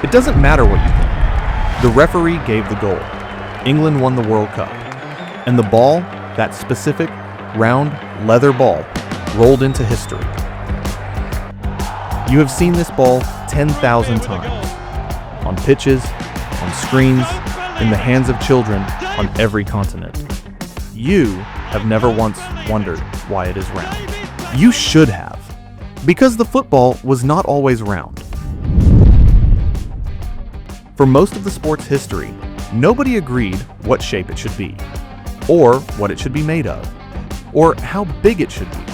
It doesn't matter what you think. The referee gave the goal. England won the World Cup. And the ball, that specific, round, leather ball, rolled into history. You have seen this ball 10,000 times. On pitches, on screens, in the hands of children on every continent. You have never once wondered why it is round. You should have, because the football was not always round. For most of the sport's history, nobody agreed what shape it should be, or what it should be made of, or how big it should be,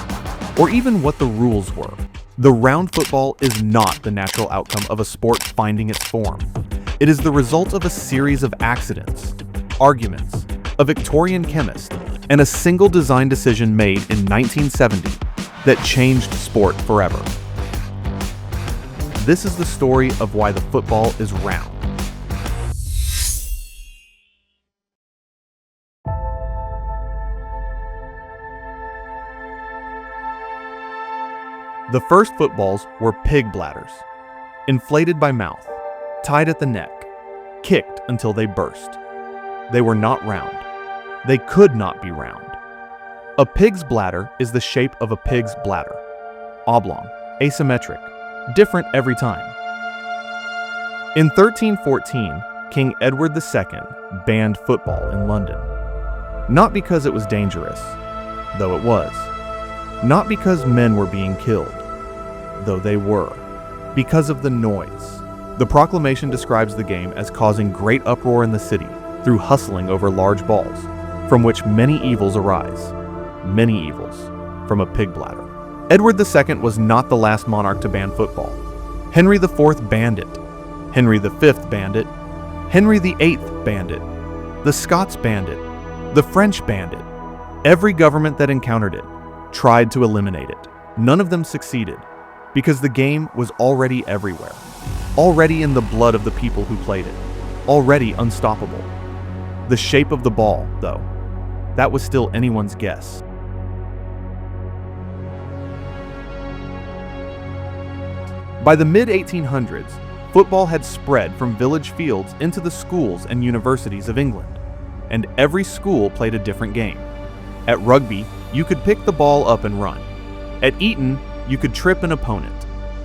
or even what the rules were. The round football is not the natural outcome of a sport finding its form. It is the result of a series of accidents, arguments, a Victorian chemist, and a single design decision made in 1970 that changed sport forever. This is the story of why the football is round. The first footballs were pig bladders, inflated by mouth, tied at the neck, kicked until they burst. They were not round. They could not be round. A pig's bladder is the shape of a pig's bladder, oblong, asymmetric, different every time. In 1314, King Edward II banned football in London. Not because it was dangerous, though it was. Not because men were being killed, though they were. Because of the noise. The proclamation describes the game as causing great uproar in the city through hustling over large balls, from which many evils arise. Many evils from a pig bladder. Edward II was not the last monarch to ban football. Henry IV banned it. Henry V banned it. Henry VIII banned it. The Scots banned it. The French banned it. Every government that encountered it tried to eliminate it. None of them succeeded, because the game was already everywhere. Already in the blood of the people who played it. Already unstoppable. The shape of the ball, though, that was still anyone's guess. By the mid-1800s, football had spread from village fields into the schools and universities of England, and every school played a different game. At rugby, you could pick the ball up and run. At Eton, you could trip an opponent.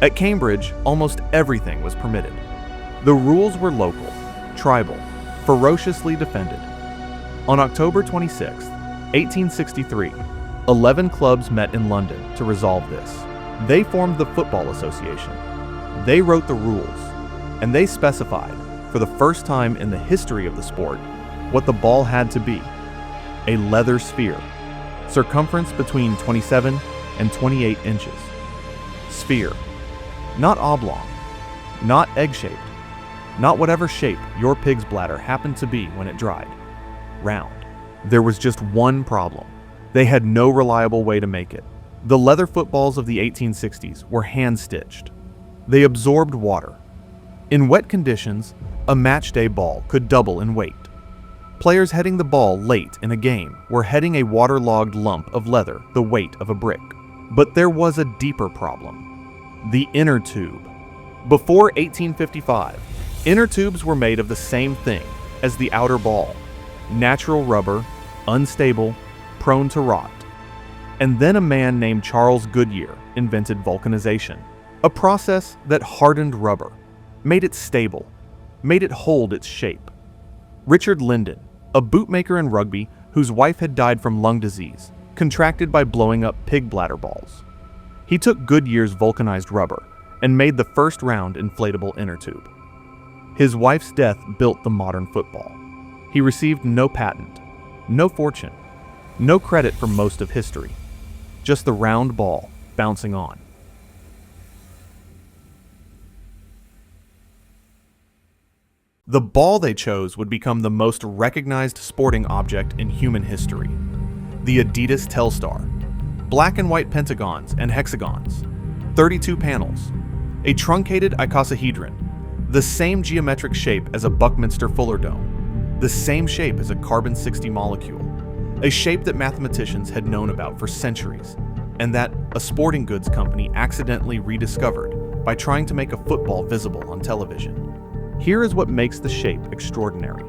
At Cambridge, almost everything was permitted. The rules were local, tribal, ferociously defended. On October 26, 1863, 11 clubs met in London to resolve this. They formed the Football Association. They wrote the rules, and they specified, for the first time in the history of the sport, what the ball had to be: a leather sphere, circumference between 27 and 28 inches. Sphere, not oblong, not egg-shaped, not whatever shape your pig's bladder happened to be when it dried. Round. There was just one problem. They had no reliable way to make it. The leather footballs of the 1860s were hand-stitched. They absorbed water. In wet conditions, a matchday ball could double in weight. Players heading the ball late in a game were heading a waterlogged lump of leather the weight of a brick. But there was a deeper problem: the inner tube. Before 1855, inner tubes were made of the same thing as the outer ball: natural rubber, unstable, prone to rot. And then a man named Charles Goodyear invented vulcanisation, a process that hardened rubber, made it stable, made it hold its shape. Richard Linden, a bootmaker in Rugby whose wife had died from lung disease, contracted by blowing up pig bladder balls. He took Goodyear's vulcanized rubber and made the first round inflatable inner tube. His wife's death built the modern football. He received no patent, no fortune, no credit for most of history, just the round ball bouncing on. The ball they chose would become the most recognized sporting object in human history: the Adidas Telstar. Black and white pentagons and hexagons, 32 panels, a truncated icosahedron, the same geometric shape as a Buckminster Fuller dome, the same shape as a carbon-60 molecule, a shape that mathematicians had known about for centuries, and that a sporting goods company accidentally rediscovered by trying to make a football visible on television. Here is what makes the shape extraordinary.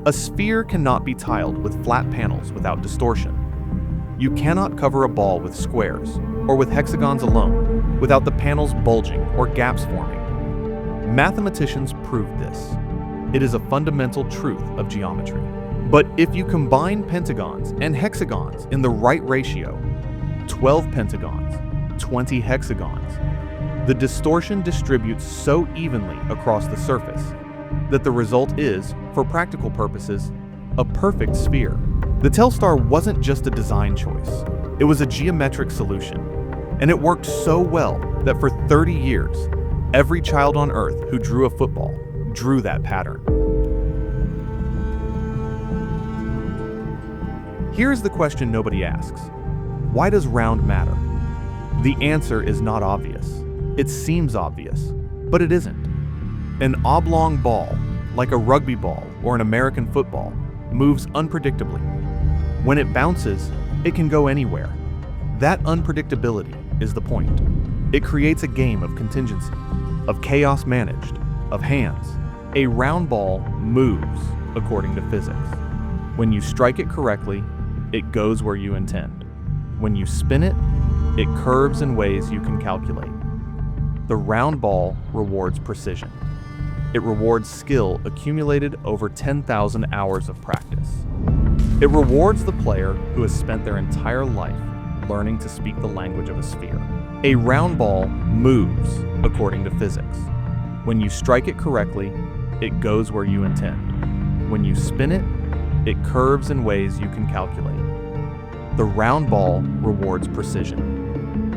A sphere cannot be tiled with flat panels without distortion. You cannot cover a ball with squares or with hexagons alone without the panels bulging or gaps forming. Mathematicians proved this. It is a fundamental truth of geometry. But if you combine pentagons and hexagons in the right ratio, 12 pentagons, 20 hexagons, the distortion distributes so evenly across the surface that the result is, for practical purposes, a perfect sphere. The Telstar wasn't just a design choice, it was a geometric solution, and it worked so well that for 30 years, every child on Earth who drew a football drew that pattern. Here's the question nobody asks. Why does round matter? The answer is not obvious. It seems obvious, but it isn't. An oblong ball, like a rugby ball or an American football, moves unpredictably. When it bounces, it can go anywhere. That unpredictability is the point. It creates a game of contingency, of chaos managed, of hands. A round ball moves according to physics. When you strike it correctly, it goes where you intend. When you spin it, it curves in ways you can calculate. The round ball rewards precision. It rewards skill accumulated over 10,000 hours of practice. It rewards the player who has spent their entire life learning to speak the language of a sphere. A round ball moves according to physics. When you strike it correctly, it goes where you intend. When you spin it, it curves in ways you can calculate. The round ball rewards precision.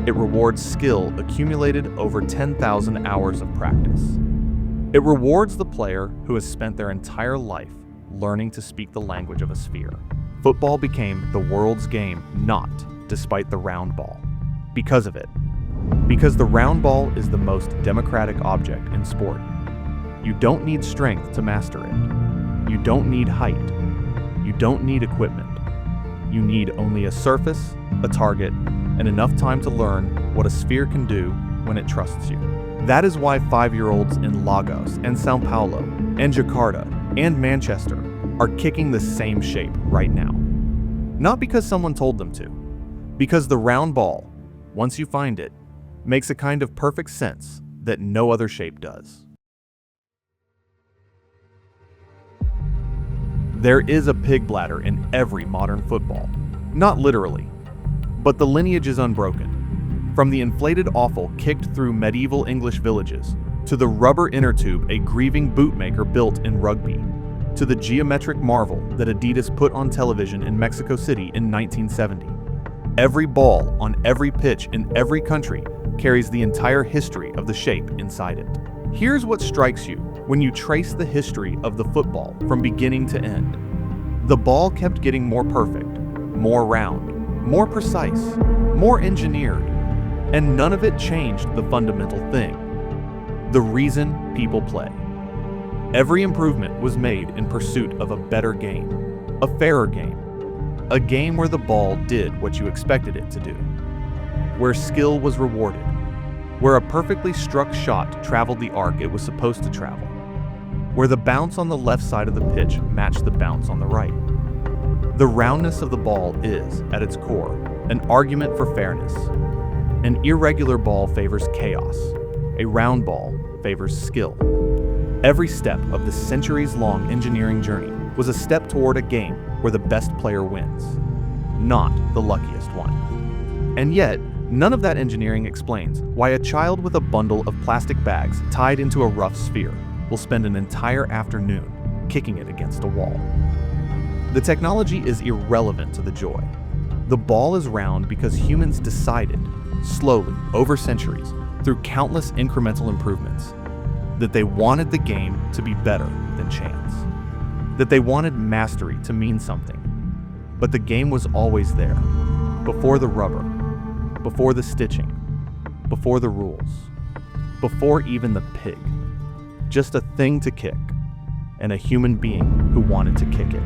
It rewards skill accumulated over 10,000 hours of practice. It rewards the player who has spent their entire life learning to speak the language of a sphere. Football became the world's game not despite the round ball, because of it. Because the round ball is the most democratic object in sport. You don't need strength to master it. You don't need height. You don't need equipment. You need only a surface, a target, and enough time to learn what a sphere can do when it trusts you. That is why 5-year-olds in Lagos and Sao Paulo and Jakarta and Manchester are kicking the same shape right now. Not because someone told them to, because the round ball, once you find it, makes a kind of perfect sense that no other shape does. There is a pig bladder in every modern football. Not literally, but the lineage is unbroken. From the inflated offal kicked through medieval English villages, to the rubber inner tube a grieving bootmaker built in rugby, to the geometric marvel that Adidas put on television in Mexico City in 1970. Every ball on every pitch in every country carries the entire history of the shape inside it. Here's what strikes you when you trace the history of the football from beginning to end. The ball kept getting more perfect, more round, more precise, more engineered, and none of it changed the fundamental thing: the reason people play. Every improvement was made in pursuit of a better game, a fairer game, a game where the ball did what you expected it to do, where skill was rewarded, where a perfectly struck shot traveled the arc it was supposed to travel, where the bounce on the left side of the pitch matched the bounce on the right. The roundness of the ball is, at its core, an argument for fairness. An irregular ball favors chaos. A round ball favors skill. Every step of the centuries-long engineering journey was a step toward a game where the best player wins, not the luckiest one. And yet, none of that engineering explains why a child with a bundle of plastic bags tied into a rough sphere will spend an entire afternoon kicking it against a wall. The technology is irrelevant to the joy. The ball is round because humans decided, slowly, over centuries, through countless incremental improvements, that they wanted the game to be better than chance, that they wanted mastery to mean something. But the game was always there, before the rubber, before the stitching, before the rules, before even the pig. Just a thing to kick, and a human being who wanted to kick it.